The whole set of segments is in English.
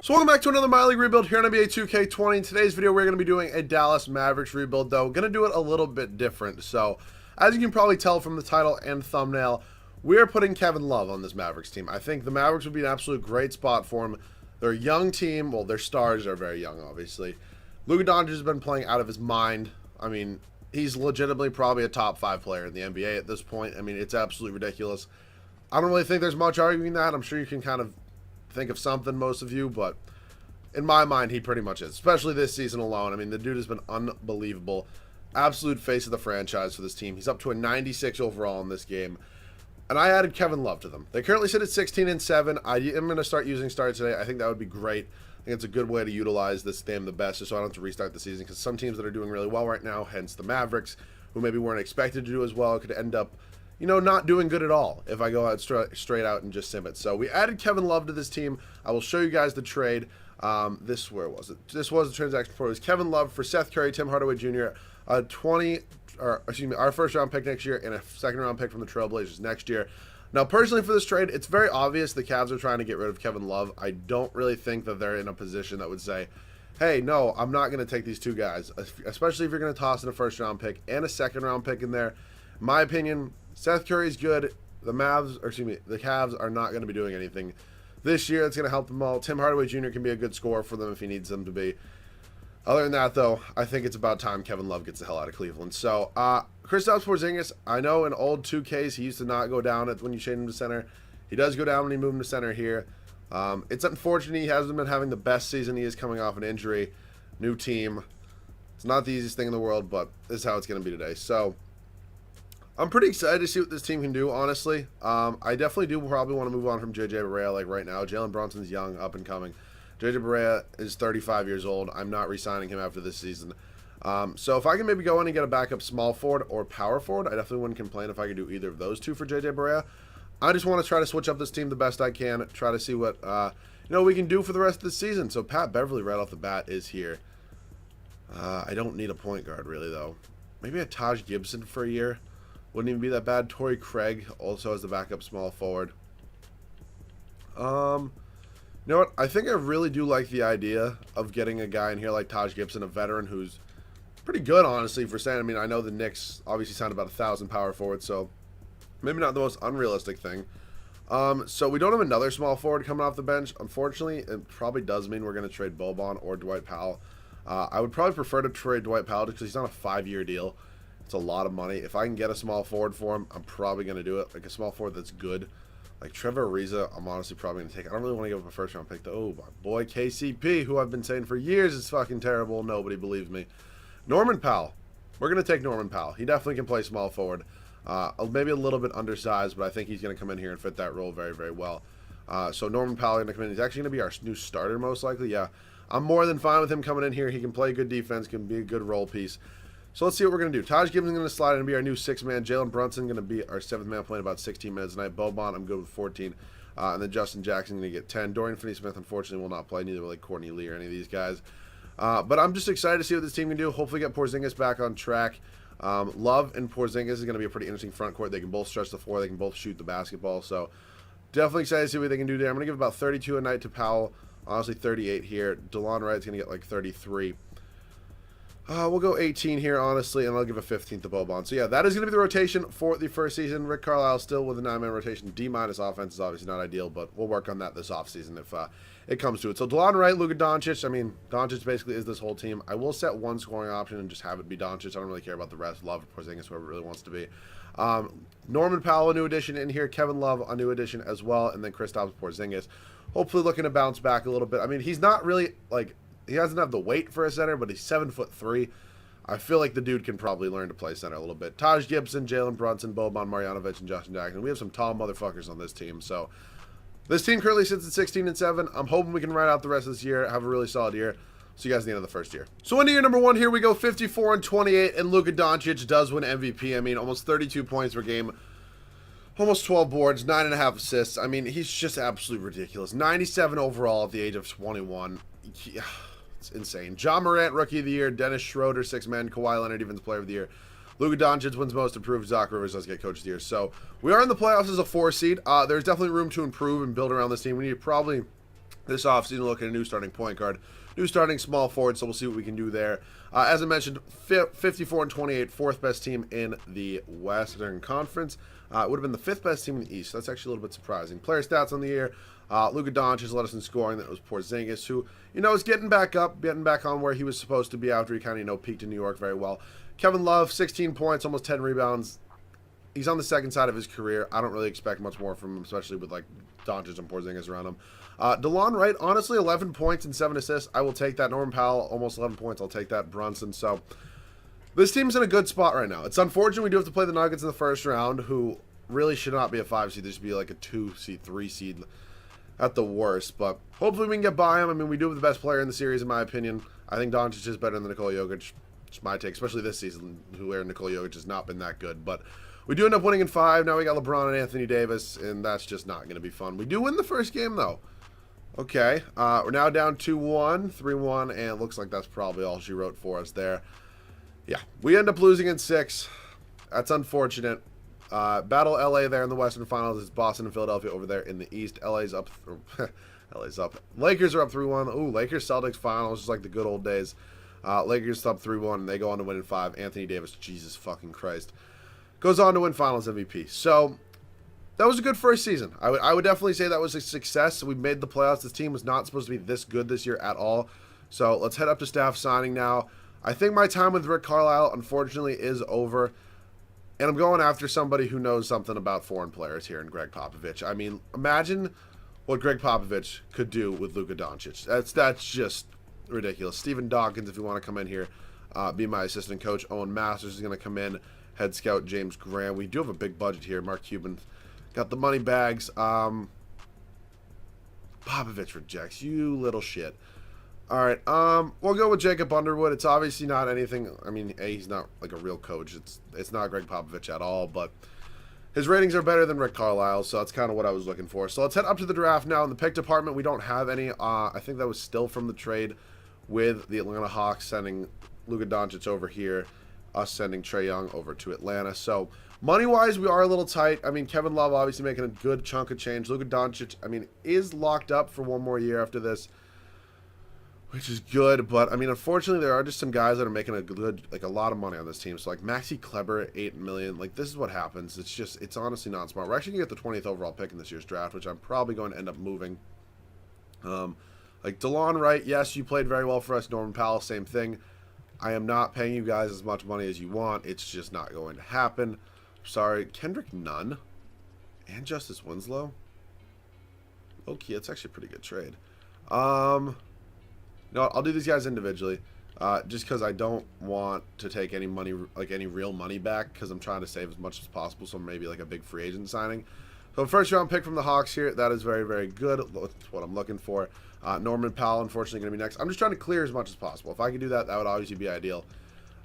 So welcome back to another My League rebuild here on NBA 2K20. In today's video, we're going to be doing a Dallas Mavericks rebuild, though. Going to do it a little bit different. So, as you can probably tell from the title and thumbnail, we are putting Kevin Love on this Mavericks team. I think the Mavericks would be an absolute great spot for him. They're a young team. Well, their stars are very young, obviously. Luka Doncic has been playing out of his mind. I mean, he's legitimately probably a top 5 player in the NBA at this point. I mean, it's absolutely ridiculous. I don't really think there's much arguing that. I'm sure you can kind of think of something, most of you, but in my mind, he pretty much is, especially this season alone. I mean, the dude has been unbelievable. Absolute face of the franchise for this team. He's up to a 96 overall in this game. And I added Kevin Love to them. They currently sit at 16-7. I am going to start using starts today. I think that would be great. I think it's a good way to utilize this game the best, so I don't have to restart the season, because some teams that are doing really well right now, hence the Mavericks, who maybe weren't expected to do as well, could end up, you know, not doing good at all if I go out straight out and just sim it. So we added Kevin Love to this team. I will show you guys the trade. Where was it? This was the transaction for it. It was Kevin Love for Seth Curry, Tim Hardaway Jr., our first round pick next year and a second round pick from the Trailblazers next year. Now, personally, for this trade, it's very obvious the Cavs are trying to get rid of Kevin Love. I don't really think that they're in a position that would say, hey, no, I'm not going to take these two guys, especially if you're going to toss in a first round pick and a second round pick in there. In my opinion, Seth Curry's good. The Cavs are not going to be doing anything this year. It's going to help them all. Tim Hardaway Jr. can be a good scorer for them if he needs them to be. Other than that, though, I think it's about time Kevin Love gets the hell out of Cleveland. So, Kristaps Porzingis, I know in old 2Ks he used to not go down when you change him to center. He does go down when you move him to center here. It's unfortunate he hasn't been having the best season. He is coming off an injury. New team. It's not the easiest thing in the world, but this is how it's going to be today. So, I'm pretty excited to see what this team can do, honestly. I definitely do probably want to move on from JJ Barea like right now. Jalen Brunson's young, up and coming. JJ Barea is 35 years old. I'm not re-signing him after this season. So if I can maybe go in and get a backup small forward or power forward, I definitely wouldn't complain if I could do either of those two for JJ Barea. I just want to try to switch up this team the best I can, try to see what we can do for the rest of the season. So Pat Beverly right off the bat is here. I don't need a point guard really, though. Maybe a Taj Gibson for a year. Wouldn't even be that bad. Torrey Craig also as the backup small forward. You know what? I think I really do like the idea of getting a guy in here like Taj Gibson, a veteran who's pretty good, honestly, for saying. I mean, I know the Knicks obviously signed about 1,000 power forwards, so maybe not the most unrealistic thing. So we don't have another small forward coming off the bench. Unfortunately, it probably does mean we're going to trade Boban or Dwight Powell. I would probably prefer to trade Dwight Powell just because he's on a 5-year deal. It's a lot of money. If I can get a small forward for him, I'm probably going to do it. Like a small forward that's good. Like Trevor Ariza, I'm honestly probably going to take. I don't really want to give up a first round pick though. Oh, my boy KCP, who I've been saying for years is fucking terrible. Nobody believes me. Norman Powell. We're going to take Norman Powell. He definitely can play small forward. Maybe a little bit undersized, but I think he's going to come in here and fit that role very, very well. So Norman Powell is going to come in. He's actually going to be our new starter most likely. Yeah, I'm more than fine with him coming in here. He can play good defense, can be a good role piece. So let's see what we're going to do. Taj Gibson's going to slide in and be our new 6th man. Jalen Brunson going to be our 7th man, playing about 16 minutes tonight. Boban, I'm good with 14. And then Justin Jackson going to get 10. Dorian Finney-Smith, unfortunately, will not play. Neither will like Courtney Lee or any of these guys. But I'm just excited to see what this team can do. Hopefully get Porzingis back on track. Love and Porzingis is going to be a pretty interesting front court. They can both stretch the floor. They can both shoot the basketball. So definitely excited to see what they can do there. I'm going to give about 32 a night to Powell. Honestly, 38 here. DeLon Wright's going to get like 33. We'll go 18 here, honestly, and I'll give a 15th to Boban. So, yeah, that is going to be the rotation for the first season. Rick Carlisle still with a 9-man rotation. D- offense is obviously not ideal, but we'll work on that this offseason if it comes to it. So, DeLon Wright, Luka Doncic. I mean, Doncic basically is this whole team. I will set one scoring option and just have it be Doncic. I don't really care about the rest. Love, Porzingis, whoever really wants to be. Norman Powell, a new addition in here. Kevin Love, a new addition as well. And then Kristaps Porzingis. Hopefully looking to bounce back a little bit. I mean, he's not really, like, he doesn't have the weight for a center, but he's 7'3". I feel like the dude can probably learn to play center a little bit. Taj Gibson, Jalen Brunson, Boban Marjanovic, and Justin Jackson. We have some tall motherfuckers on this team. So this team currently sits at 16-7. I'm hoping we can ride out the rest of this year, have a really solid year. See you guys at the end of the first year. So into year number 1, here we go, 54-28, and Luka Doncic does win MVP. I mean, almost 32 points per game. Almost 12 boards, 9.5 assists. I mean, he's just absolutely ridiculous. 97 overall at the age of 21. It's insane. John Morant, Rookie of the Year. Dennis Schroeder, 6th man. Kawhi Leonard, Defensive Player of the Year. Luka Doncic wins Most Improved. Doc Rivers does get Coach of the Year. So we are in the playoffs as a 4 seed. There's definitely room to improve and build around this team. We need to probably This offseason, looking at a new starting point guard, new starting small forward, so we'll see what we can do there. As I mentioned, 54-28, fourth best team in the Western Conference. It would have been the fifth best team in the East, so that's actually a little bit surprising. Player stats on the year, Luka Doncic led us in scoring. That was Porzingis, who, is getting back up, getting back on where he was supposed to be after he kind of, peaked in New York very well. Kevin Love, 16 points, almost 10 rebounds. He's on the second side of his career. I don't really expect much more from him, especially with, Doncic and Porzingis around him. DeLon Wright, honestly, 11 points and 7 assists. I will take that. Norman Powell, almost 11 points. I'll take that. Brunson. So, this team's in a good spot right now. It's unfortunate we do have to play the Nuggets in the first round, who really should not be a 5 seed. They should be like a 2 seed, 3 seed at the worst. But hopefully we can get by them. I mean, we do have the best player in the series, in my opinion. I think Doncic is better than Nikola Jokic. It's my take, especially this season, where Nikola Jokic has not been that good. But we do end up winning in 5. Now we got LeBron and Anthony Davis, and that's just not going to be fun. We do win the first game, though. Okay, we're now down 2-1, 3-1, and it looks like that's probably all she wrote for us there. Yeah, we end up losing in 6. That's unfortunate. Battle LA there in the Western Finals. It's Boston and Philadelphia over there in the East. LA's up. LA's up. Lakers are up 3-1. Ooh, Lakers-Celtics finals, just like the good old days. Lakers up 3-1, and they go on to win in 5. Anthony Davis, Jesus fucking Christ, goes on to win Finals MVP. So, that was a good first season. I would definitely say that was a success. We made the playoffs. This team was not supposed to be this good this year at all. So let's head up to staff signing now. I think my time with Rick Carlisle, unfortunately, is over. And I'm going after somebody who knows something about foreign players here in Greg Popovich. I mean, imagine what Greg Popovich could do with Luka Doncic. That's just ridiculous. Stephen Dawkins, if you want to come in here, be my assistant coach. Owen Masters is going to come in. Head scout James Graham. We do have a big budget here. Mark Cuban got the money bags. Popovich rejects. You little shit. All right. We'll go with Jacob Underwood. It's obviously not anything. I mean, he's not like a real coach. It's not Greg Popovich at all. But his ratings are better than Rick Carlisle, so that's kind of what I was looking for. So let's head up to the draft now. In the pick department, we don't have any. I think that was still from the trade with the Atlanta Hawks sending Luka Doncic over here, us sending Trae Young over to Atlanta. So money-wise, we are a little tight. I mean, Kevin Love obviously making a good chunk of change. Luka Doncic, I mean, is locked up for one more year after this, which is good. But, I mean, unfortunately, there are just some guys that are making a lot of money on this team. So, like, Maxi Kleber at $8 million. Like, this is what happens. It's honestly not smart. We're actually going to get the 20th overall pick in this year's draft, which I'm probably going to end up moving. Like, DeLon Wright, yes, you played very well for us. Norman Powell, same thing. I am not paying you guys as much money as you want. It's just not going to happen. Sorry, Kendrick Nunn and Justice Winslow. Okay, that's actually a pretty good trade. No, I'll do these guys individually, just because I don't want to take any money, like any real money back, because I'm trying to save as much as possible. So maybe like a big free agent signing. So first round pick from the Hawks here. That is very, very good. That's what I'm looking for. Norman Powell, unfortunately, going to be next. I'm just trying to clear as much as possible. If I could do that, that would obviously be ideal.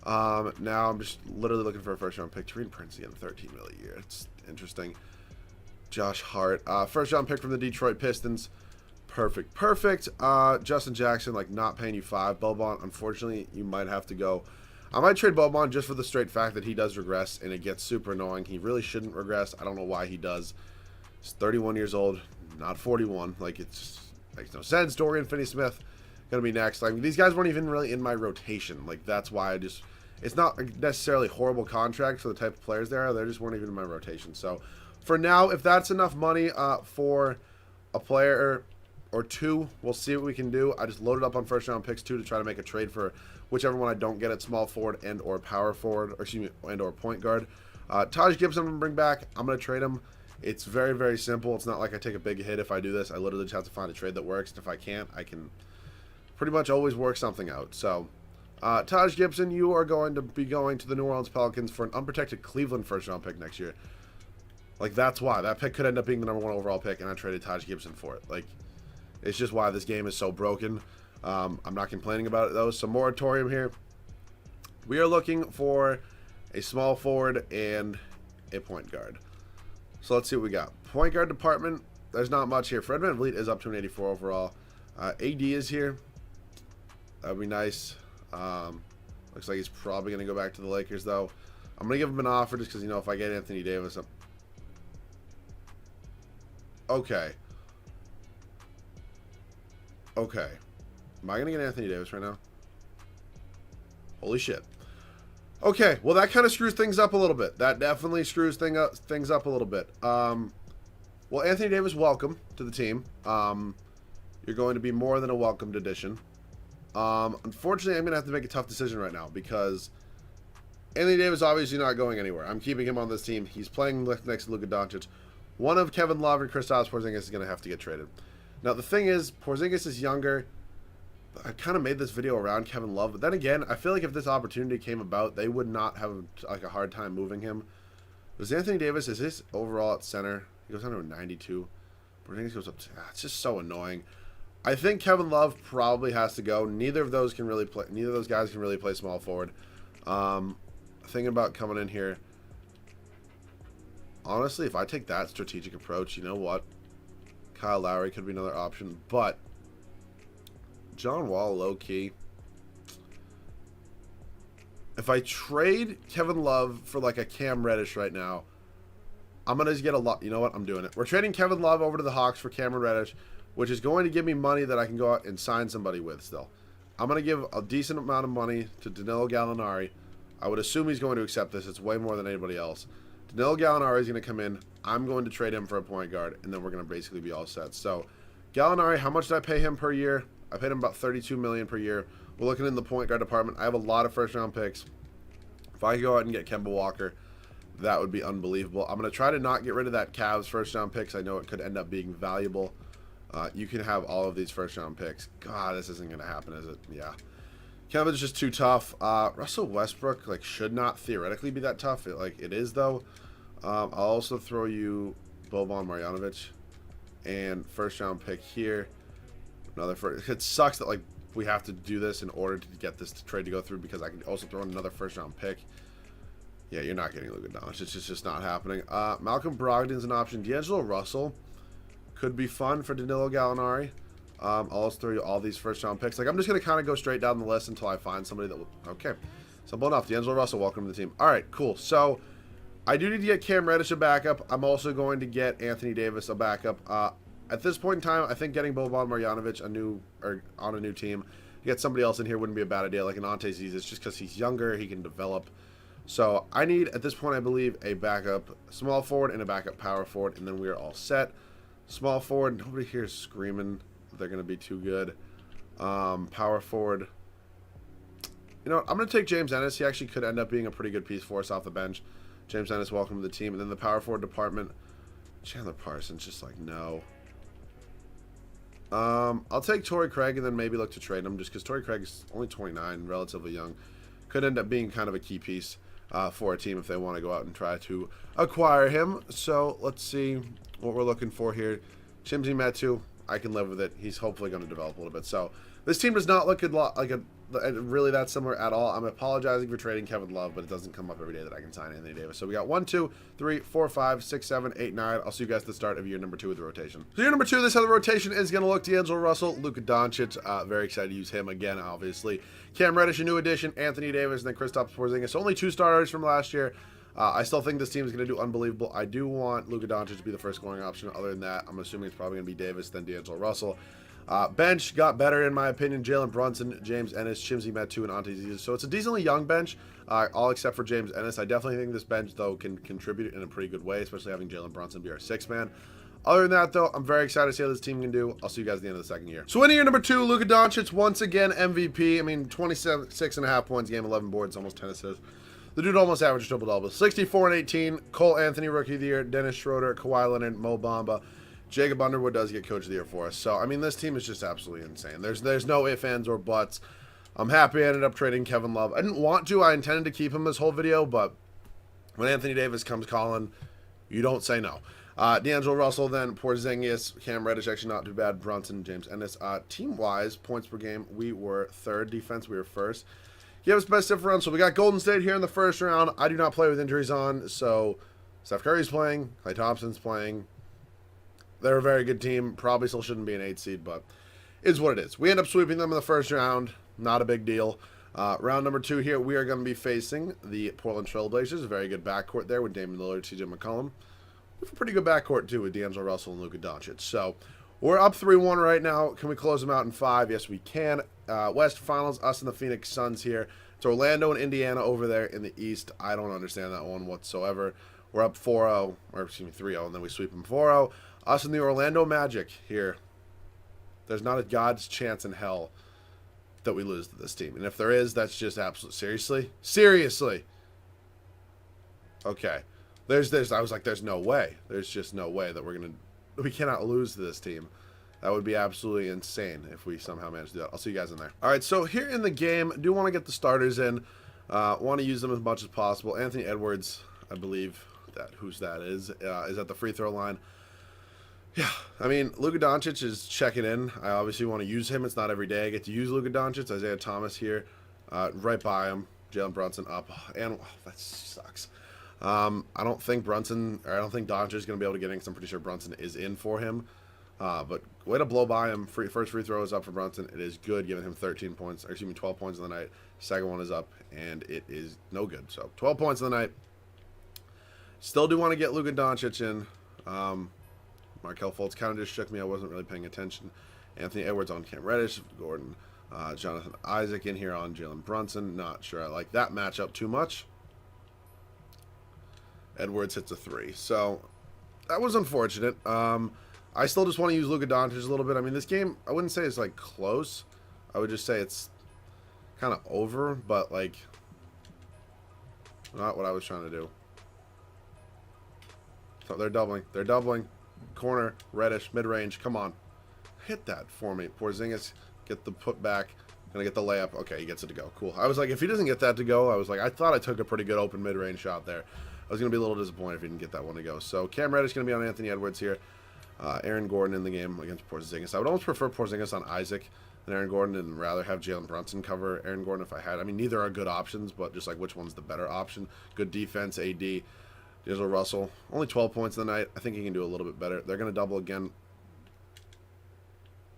Now I'm just literally looking for a first round pick. Taurean Prince again, 13 million a year. It's interesting. Josh Hart, first round pick from the Detroit Pistons. Perfect. Justin Jackson, like, not paying you 5. Boban, unfortunately, you might have to go. I might trade Boban just for the straight fact that he does regress, and it gets super annoying. He really shouldn't regress. I don't know why he does. He's 31 years old, not 41. Like, it's makes no sense. Dorian Finney-Smith going to be next. Like, these guys weren't even really in my rotation. Like, that's why it's not necessarily horrible contracts for the type of players they are. They just weren't even in my rotation. So, for now, if that's enough money for a player or two, we'll see what we can do. I just loaded up on first round picks too to try to make a trade for whichever one I don't get at small forward and or power forward, or excuse me, and or point guard. Taj Gibson I'm going to bring back. I'm going to trade him. It's very, very simple. It's not like I take a big hit if I do this. I literally just have to find a trade that works. And if I can't, I can pretty much always work something out. So, Taj Gibson, you are going to be going to the New Orleans Pelicans for an unprotected Cleveland first-round pick next year. Like, that's why. That pick could end up being the #1 overall pick, and I traded Taj Gibson for it. Like, it's just why this game is so broken. I'm not complaining about it, though. So, moratorium here. We are looking for a small forward and a point guard. So let's see what we got. Point guard department, there's not much here. Fred VanVleet is up to an 84 overall. AD is here. That would be nice. Looks like he's probably going to go back to the Lakers, though. I'm going to give him an offer just because, you know, if I get Anthony Davis, okay. Okay. Am I going to get Anthony Davis right now? Holy shit. Okay, well, that kind of screws things up a little bit. That definitely screws things up a little bit. Well, Anthony Davis, welcome to the team. You're going to be more than a welcomed addition. Unfortunately, I'm going to have to make a tough decision right now because Anthony Davis is obviously not going anywhere. I'm keeping him on this team. He's playing next to Luka Doncic. One of Kevin Love and Kristaps Porzingis is going to have to get traded. Now, the thing is, Porzingis is younger. I kind of made this video around Kevin Love, but then again, I feel like if this opportunity came about, they would not have like a hard time moving him. Does Anthony Davis, is his overall at center? He goes down to a 92. Porzingis goes up to, it's just so annoying. I think Kevin Love probably has to go. Neither of those guys can really play small forward. Thinking about coming in here. Honestly, if I take that strategic approach, you know what? Kyle Lowry could be another option, but John Wall, low-key. If I trade Kevin Love for like a Cam Reddish right now, I'm going to get a lot. You know what? I'm doing it. We're trading Kevin Love over to the Hawks for Cameron Reddish, which is going to give me money that I can go out and sign somebody with still. I'm going to give a decent amount of money to Danilo Gallinari. I would assume he's going to accept this. It's way more than anybody else. Danilo Gallinari is going to come in. I'm going to trade him for a point guard, and then we're going to basically be all set. So, Gallinari, how much did I pay him per year? I paid him about $32 million per year. We're looking in the point guard department. I have a lot of first-round picks. If I could go out and get Kemba Walker, that would be unbelievable. I'm going to try to not get rid of that Cavs first-round picks. I know it could end up being valuable. You can have all of these first-round picks. God, this isn't going to happen, is it? Yeah. Kemba's just too tough. Russell Westbrook should not theoretically be that tough. It is, though. I'll also throw you Boban Marjanovic and first-round pick here. It sucks that we have to do this in order to get this trade to go through because I can also throw in another first-round pick. Yeah, you're not getting Luka Doncic. It's just not happening. Malcolm Brogdon's an option. D'Angelo Russell could be fun for Danilo Gallinari. I'll also throw you all these first-round picks. I'm just going to kind of go straight down the list until I find somebody that will... Okay. Simple enough. D'Angelo Russell, welcome to the team. All right, cool. So, I do need to get Cam Reddish a backup. I'm also going to get Anthony Davis a backup. At this point in time, I think getting Boban Marjanovic on a new team, get somebody else in here wouldn't be a bad idea, like an Ante Zizic, just because he's younger, he can develop. So I need, at this point, I believe, a backup small forward and a backup power forward, and then we are all set. Small forward, nobody here is screaming that they're going to be too good. Power forward, you know what, I'm going to take James Ennis. He actually could end up being a pretty good piece for us off the bench. James Ennis, welcome to the team. And then the power forward department, Chandler Parsons, just no. I'll take Torrey Craig and then maybe look to trade him just because Torrey Craig is only 29, relatively young. Could end up being kind of a key piece for a team if they want to go out and try to acquire him. So let's see what we're looking for here. Chimsy Metu, I can live with it. He's hopefully going to develop a little bit. So this team does not look really that similar at all. I'm apologizing for trading Kevin Love, but it doesn't come up every day that I can sign Anthony Davis. So we got 1, 2, 3, 4, 5, 6, 7, 8, 9. I'll see you guys at the start of year number 2 of the rotation. So year number 2, this is how the rotation is going to look. D'Angelo Russell, Luka Doncic. Very excited to use him again, obviously. Cam Reddish, a new addition. Anthony Davis, and then Kristaps Porzingis. Only 2 starters from last year. I still think this team is going to do unbelievable. I do want Luka Doncic to be the first scoring option. Other than that, I'm assuming it's probably going to be Davis, then D'Angelo Russell. Bench got better, in my opinion. Jalen Brunson, James Ennis, Chimsy Metu, and Ante Zizic. So it's a decently young bench, all except for James Ennis. I definitely think this bench, though, can contribute in a pretty good way, especially having Jalen Brunson be our 6th man. Other than that, though, I'm very excited to see how this team can do. I'll see you guys at the end of the second year. So in year number 2, Luka Doncic, once again, MVP. I mean, 26.5 points, game 11 boards, almost 10 assists. The dude almost averaged triple-double. 64 and 18. Cole Anthony, Rookie of the Year. Dennis Schroeder, Kawhi Leonard, Mo Bamba. Jacob Underwood does get Coach of the Year for us. So, I mean, this team is just absolutely insane. There's no ifs, ands, or buts. I'm happy I ended up trading Kevin Love. I didn't want to. I intended to keep him this whole video, but when Anthony Davis comes calling, you don't say no. D'Angelo Russell, then Porzingis, Cam Reddish, actually not too bad. Brunson, James Ennis. Team-wise, points per game, we were 3rd. Defense, we were 1st. He has best differential. We got Golden State here in the first round. I do not play with injuries on, so Steph Curry's playing. Klay Thompson's playing. They're a very good team. Probably still shouldn't be an 8 seed, but is what it is. We end up sweeping them in the first round. Not a big deal. Round number 2 here, we are going to be facing the Portland Trail Blazers. A very good backcourt there with Damian Lillard, CJ McCollum. We have a pretty good backcourt, too, with D'Angelo Russell and Luka Doncic. So We're up 3-1 right now. Can we close them out in 5? Yes, we can. West Finals, us and the Phoenix Suns here. It's Orlando and Indiana over there in the East. I don't understand that one whatsoever. We're up 4-0, or excuse me, 3-0, and then we sweep them 4-0. Us and the Orlando Magic here. There's not a God's chance in hell that we lose to this team. And if there is, that's just absolute. Seriously? Seriously? Okay. I was like, there's no way. There's just no way that we cannot lose to this team. That would be absolutely insane if we somehow manage to do that. I'll see you guys in there. All right, so here in the game, do want to get the starters in. Want to use them as much as possible. Anthony Edwards, I believe whose that is at the free throw line. Yeah, I mean, Luka Doncic is checking in. I obviously want to use him. It's not every day I get to use Luka Doncic. Isaiah Thomas here, right by him. Jalen Brunson up, and that sucks. I don't think Doncic is going to be able to get in because I'm pretty sure Brunson is in for him. But way to blow by him. First free throw is up for Brunson. It is good, giving him 12 points in the night. Second one is up, and it is no good. So 12 points in the night. Still do want to get Luka Doncic in. Markelle Fultz kind of just shook me. I wasn't really paying attention. Anthony Edwards on Cam Reddish. Gordon, Jonathan Isaac in here on Jalen Brunson. Not sure I like that matchup too much. Edwards hits a 3. So that was unfortunate. I still just want to use Luka Doncic a little bit. I mean, this game, I wouldn't say it's like close. I would just say it's kind of over, but like not what I was trying to do. So they're doubling. They're doubling. Corner, Reddish, mid-range. Come on. Hit that for me. Porzingis, get the put back. Gonna get the layup. Okay, he gets it to go. Cool. I was like, if he doesn't get that to go, I thought I took a pretty good open mid-range shot there. I was going to be a little disappointed if he didn't get that one to go. So Cam Reddish going to be on Anthony Edwards here. Aaron Gordon in the game against Porzingis. I would almost prefer Porzingis on Isaac than Aaron Gordon, and rather have Jalen Brunson cover Aaron Gordon if I had. I mean, neither are good options, but just like which one's the better option. Good defense, AD. D'Angelo Russell. Only 12 points in the night. I think he can do a little bit better. They're going to double again.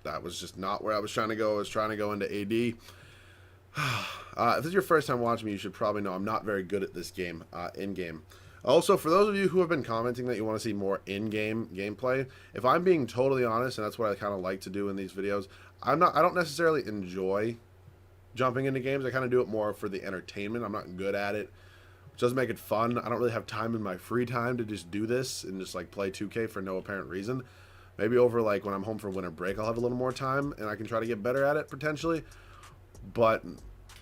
That was just not where I was trying to go. I was trying to go into AD. If this is your first time watching me, you should probably know I'm not very good at this game, in-game. Also, for those of you who have been commenting that you want to see more in-game gameplay, if I'm being totally honest, and that's what I kind of like to do in these videos, I don't necessarily enjoy jumping into games. I kind of do it more for the entertainment. I'm not good at it, which doesn't make it fun. I don't really have time in my free time to just do this and just like play 2K for no apparent reason. Maybe over like when I'm home for winter break, I'll have a little more time and I can try to get better at it potentially. But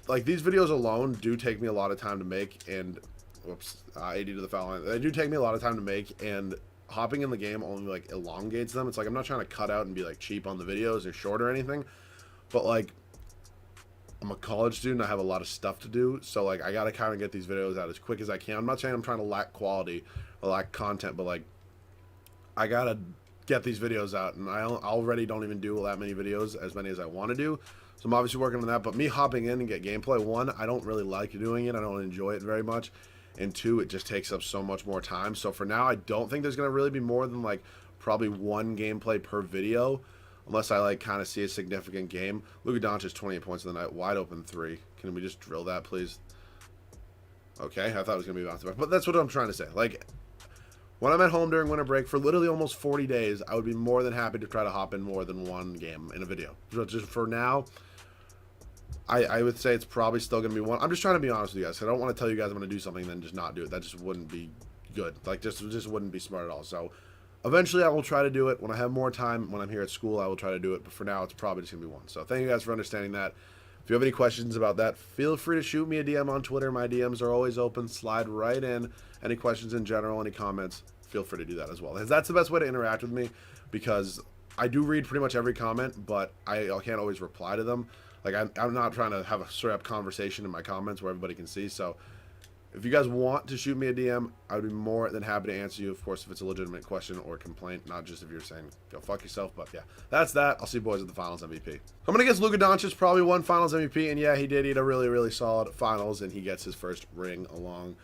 like these videos alone do take me a lot of time to make, and whoops, AD to the foul line. They do take me a lot of time to make, and hopping in the game only like elongates them. It's like I'm not trying to cut out and be like cheap on the videos or short or anything, but like I'm a college student. I have a lot of stuff to do, so like I gotta kind of get these videos out as quick as I can. I'm not saying I'm trying to lack quality or lack content, but like I gotta get these videos out, and I already don't even do that many videos, as many as I want to do. So I'm obviously working on that, but me hopping in and get gameplay, one, I don't really like doing it. I don't enjoy it very much. And two, it just takes up so much more time. So for now, I don't think there's going to really be more than like probably one gameplay per video, unless I like kind of see a significant game. Luka Doncic 28 points in the night, wide open 3. Can we just drill that, please? Okay, I thought it was going to be bouncing back, but that's what I'm trying to say. Like, when I'm at home during winter break for literally almost 40 days, I would be more than happy to try to hop in more than one game in a video. So just for now, I would say it's probably still going to be one. I'm just trying to be honest with you guys. I don't want to tell you guys I'm going to do something and then just not do it. That just wouldn't be good. Like, just wouldn't be smart at all. So eventually I will try to do it. When I have more time, when I'm here at school, I will try to do it. But for now, it's probably just going to be one. So thank you guys for understanding that. If you have any questions about that, feel free to shoot me a DM on Twitter. My DMs are always open. Slide right in. Any questions in general, any comments, feel free to do that as well. Because that's the best way to interact with me, because I do read pretty much every comment, but I can't always reply to them. Like, I'm not trying to have a straight-up conversation in my comments where everybody can see. So if you guys want to shoot me a DM, I would be more than happy to answer you, of course, if it's a legitimate question or complaint, not just if you're saying, go fuck yourself. But yeah, that's that. I'll see you boys at the Finals MVP. I'm going to guess Luka Doncic probably won Finals MVP, and yeah, he did eat a really, really solid Finals, and he gets his first ring along.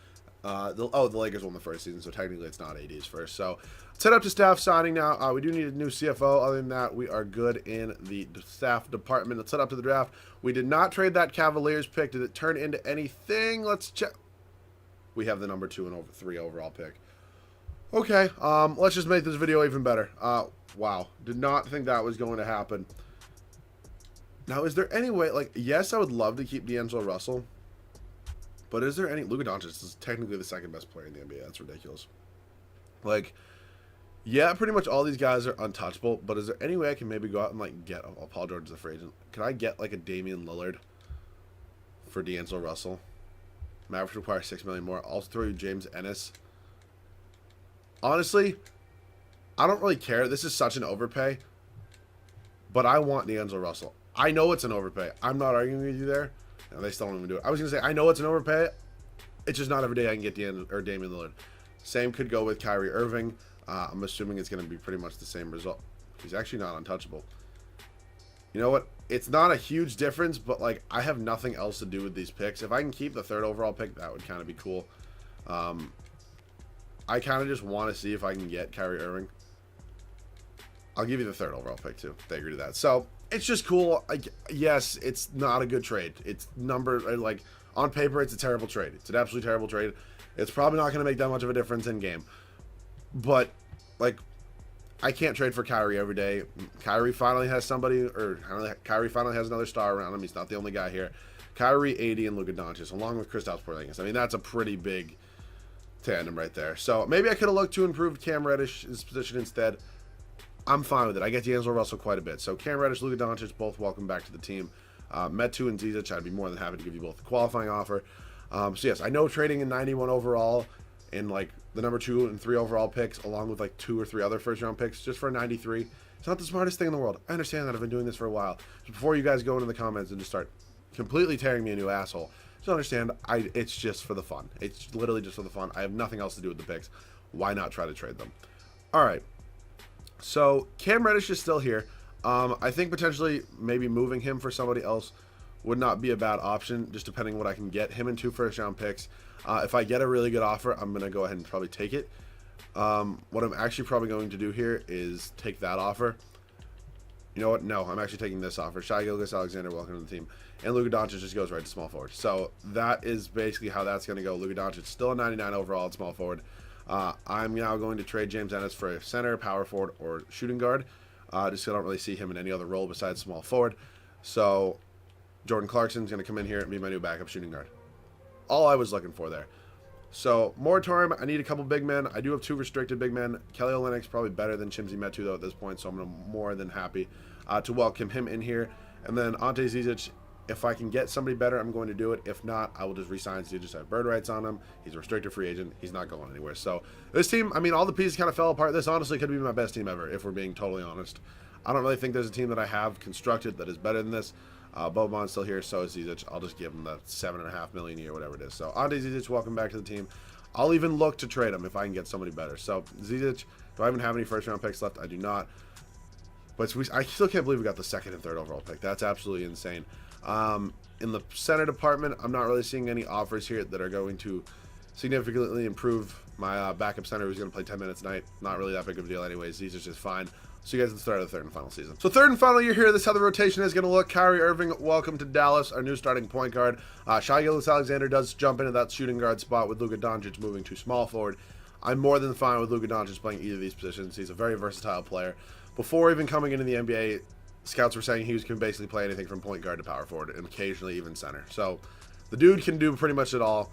The Lakers won the first season, so technically it's not AD's first. So let's head up to staff signing now. We do need a new CFO. Other than that, we are good in the staff department. Let's head up to the draft. We did not trade that Cavaliers pick. Did it turn into anything? Let's check. We have the number 2 and 3 overall pick. Okay, let's just make this video even better. Wow, did not think that was going to happen. Now, is there any way, like, yes, I would love to keep D'Angelo Russell, but is there any... Luka Doncic is technically the second best player in the NBA. That's ridiculous. Like, yeah, pretty much all these guys are untouchable, but is there any way I can maybe go out and, like, get... Oh, Paul George is a free agent. Can I get, like, a Damian Lillard for D'Angelo Russell? Mavericks require $6 million more. I'll throw you James Ennis. Honestly, I don't really care. This is such an overpay, but I want D'Angelo Russell. I know it's an overpay. I'm not arguing with you there. No, they still don't even do it. I was going to say, I know it's an overpay. It's just not every day I can get Damian Lillard. Same could go with Kyrie Irving. I'm assuming it's going to be pretty much the same result. He's actually not untouchable. You know what? It's not a huge difference, but, like, I have nothing else to do with these picks. If I can keep the third overall pick, that would kind of be cool. I kind of just want to see if I can get Kyrie Irving. I'll give you the third overall pick, too. They agree to that. So, it's just cool. Yes, it's not a good trade. It's like, on paper, it's a terrible trade. It's an absolutely terrible trade. It's probably not going to make that much of a difference in game. But, like, I can't trade for Kyrie every day. Kyrie finally has somebody, or Kyrie finally has another star around him. He's not the only guy here. Kyrie, AD, and Luka Doncic, along with Kristaps Porzingis. I mean, that's a pretty big tandem right there. So maybe I could have looked to improve Cam Reddish's position instead. I'm fine with it. I get D'Angelo Russell quite a bit. So Cam Reddish, Luka Doncic, both welcome back to the team. Metu and Zizic, I'd be more than happy to give you both a qualifying offer. So yes, I know trading in 91 overall and like the number 2 and 3 overall picks, along with like 2 or 3 other first round picks, just for a 93. It's not the smartest thing in the world. I understand that. I've been doing this for a while. So before you guys go into the comments and just start completely tearing me a new asshole, just understand, it's just for the fun. It's literally just for the fun. I have nothing else to do with the picks. Why not try to trade them? All right. So Cam Reddish is still here. I think potentially maybe moving him for somebody else would not be a bad option, just depending what I can get. Him and 2 first-round picks. If I get a really good offer, I'm going to go ahead and probably take it. What I'm actually probably going to do here is take that offer. You know what? No, I'm actually taking this offer. Shai Gilgeous-Alexander, welcome to the team. And Luka Doncic just goes right to small forward. So that is basically how that's going to go. Luka Doncic still a 99 overall at small forward. I'm now going to trade James Ennis for a center, power forward, or shooting guard. Just so I don't really see him in any other role besides small forward. So Jordan Clarkson's going to come in here and be my new backup shooting guard. All I was looking for there. So moratorium, I need a couple big men. I do have 2 restricted big men. Kelly Olynyk's probably better than Chimsy Metu though at this point, so I'm more than happy to welcome him in here. And then Ante Zizic, if I can get somebody better, I'm going to do it. If not, I will just re-sign Zizic. I have bird rights on him. He's a restricted free agent. He's not going anywhere. So this team, I mean, all the pieces kind of fell apart. This honestly could be my best team ever, if we're being totally honest. I don't really think there's a team that I have constructed that is better than this. Boban's still here, so is Zizic. I'll just give him the $7.5 million a year, whatever it is. So Ante Zizic, welcome back to the team. I'll even look to trade him if I can get somebody better. So Zizic, do I even have any first-round picks left? I do not. But I still can't believe we got the 2nd and 3rd overall pick. That's absolutely insane. In the center department, I'm not really seeing any offers here that are going to significantly improve my backup center who's going to play 10 minutes a night. Not really that big of a deal anyways. Zizic is fine. So you guys at the start of the 3rd and final season. So 3rd and final year here. This is how the rotation is going to look. Kyrie Irving, welcome to Dallas, our new starting point guard. Shai Gilgeous-Alexander does jump into that shooting guard spot with Luka Doncic moving to small forward. I'm more than fine with Luka Doncic playing either of these positions. He's a very versatile player. Before even coming into the NBA, scouts were saying he can basically play anything from point guard to power forward and occasionally even center. So the dude can do pretty much it all.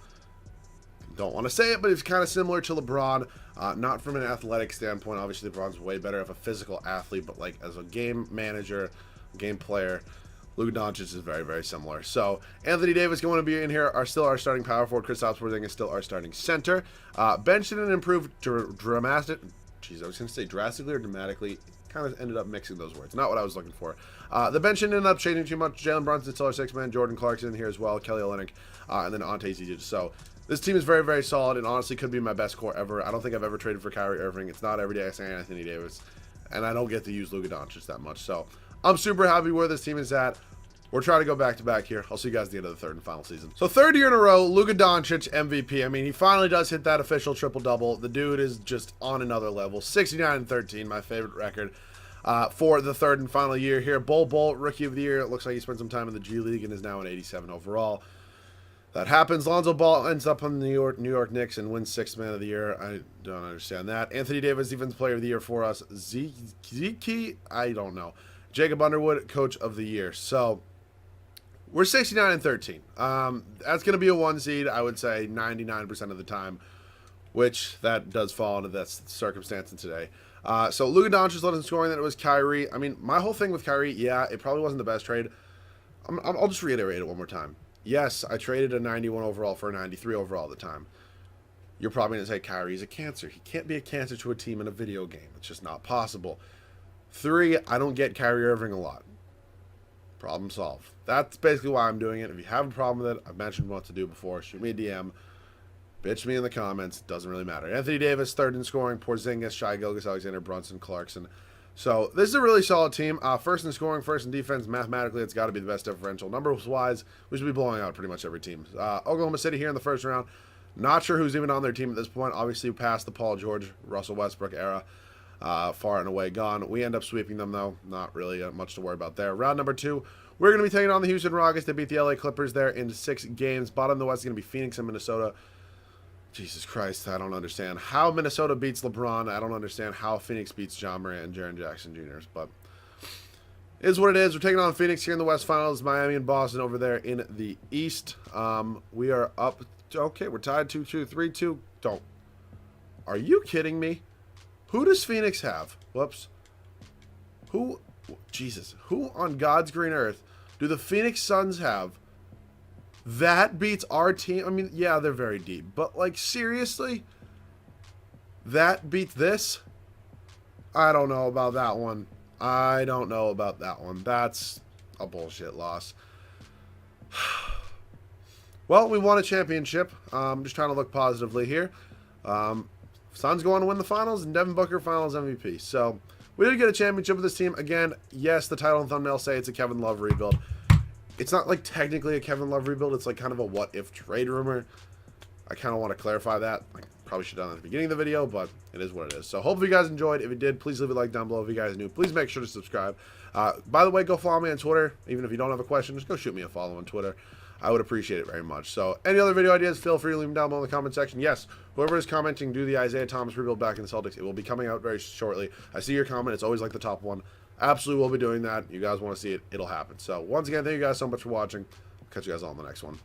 Don't want to say it, but it's kind of similar to LeBron. Not from an athletic standpoint. Obviously, LeBron's way better of a physical athlete, but like as a game manager, game player, Luka Doncic is very, very similar. So Anthony Davis going to be in here. Still our starting power forward. Kristaps Porzingis is still our starting center. Bench didn't improve dramatically. Jeez, I was going to say drastically or dramatically. Kind of ended up mixing those words. Not what I was looking for. The bench didn't end up changing too much. Jalen Brunson still our 6th man. Jordan Clarkson in here as well. Kelly Olynyk, and then Ante Zizic. So this team is very, very solid and honestly could be my best core ever. I don't think I've ever traded for Kyrie Irving. It's not every day I say Anthony Davis. And I don't get to use Luka Doncic that much. So I'm super happy where this team is at. We're trying to go back-to-back here. I'll see you guys at the end of the 3rd and final season. So 3rd year in a row, Luka Doncic MVP. I mean, he finally does hit that official triple-double. The dude is just on another level. 69-13, my favorite record for the 3rd and final year here. Bol Bol, Rookie of the Year. It looks like he spent some time in the G League and is now an 87 overall. that happens. Lonzo Ball ends up on the New York Knicks and wins Sixth Man of the Year. I don't understand that. Anthony Davis, Defensive Player of the Year for us. Zeke, I don't know. Jacob Underwood, Coach of the Year. So we're 69-13. That's going to be a 1 seed, I would say, 99% of the time, which that does fall into that circumstance in today. So Luka Doncic led in scoring. That it was Kyrie. I mean, my whole thing with Kyrie, yeah, it probably wasn't the best trade. I'll just reiterate it one more time. Yes, I traded a 91 overall for a 93 overall at the time. You're probably going to say Kyrie's a cancer. He can't be a cancer to a team in a video game. It's just not possible. 3, I don't get Kyrie Irving a lot. Problem solved. That's basically why I'm doing it. If you have a problem with it, I've mentioned what to do before. Shoot me a DM. Bitch me in the comments. Doesn't really matter. Anthony Davis, 3rd in scoring. Porzingis, Shai Gilgeous-Alexander, Brunson, Clarkson. So this is a really solid team. 1st in scoring, 1st in defense. Mathematically, it's got to be the best differential. Numbers-wise, we should be blowing out pretty much every team. Oklahoma City here in the 1st round. Not sure who's even on their team at this point. Obviously, past the Paul George, Russell Westbrook era. Far and away gone. We end up sweeping them, though. Not really much to worry about there. Round number 2, we're going to be taking on the Houston Rockets. They beat the LA Clippers there in 6 games. Bottom of the West is going to be Phoenix and Minnesota. Jesus Christ, I don't understand how Minnesota beats LeBron. I don't understand how Phoenix beats John Morant and Jaren Jackson Jr. But it is what it is. We're taking on Phoenix here in the West Finals. Miami and Boston over there in the East. We are up. Okay, we're tied 2-2, 3-2. Don't. Are you kidding me? Who does Phoenix have? Whoops. Who? Jesus. Who on God's green earth do the Phoenix Suns have that beats our team? I mean, yeah, they're very deep. But, like, seriously? That beats this? I don't know about that one. I don't know about that one. That's a bullshit loss. Well, we won a championship. I'm just trying to look positively here. Suns go on to win the finals, and Devin Booker finals MVP. So, we did get a championship with this team. Again, yes, the title and thumbnail say it's a Kevin Love rebuild. It's not like technically a Kevin Love rebuild. It's like kind of a what-if trade rumor. I kind of want to clarify that. I probably should have done that at the beginning of the video, but it is what it is. So hopefully you guys enjoyed. If you did, please leave a like down below. If you guys are new, please make sure to subscribe. By the way, go follow me on Twitter. Even if you don't have a question, just go shoot me a follow on Twitter. I would appreciate it very much. So any other video ideas, feel free to leave them down below in the comment section. Yes, whoever is commenting, do the Isaiah Thomas rebuild back in the Celtics. It will be coming out very shortly. I see your comment. It's always like the top one. Absolutely will be doing that. You guys want to see it, it'll happen. So once again, thank you guys so much for watching. Catch you guys all in the next one.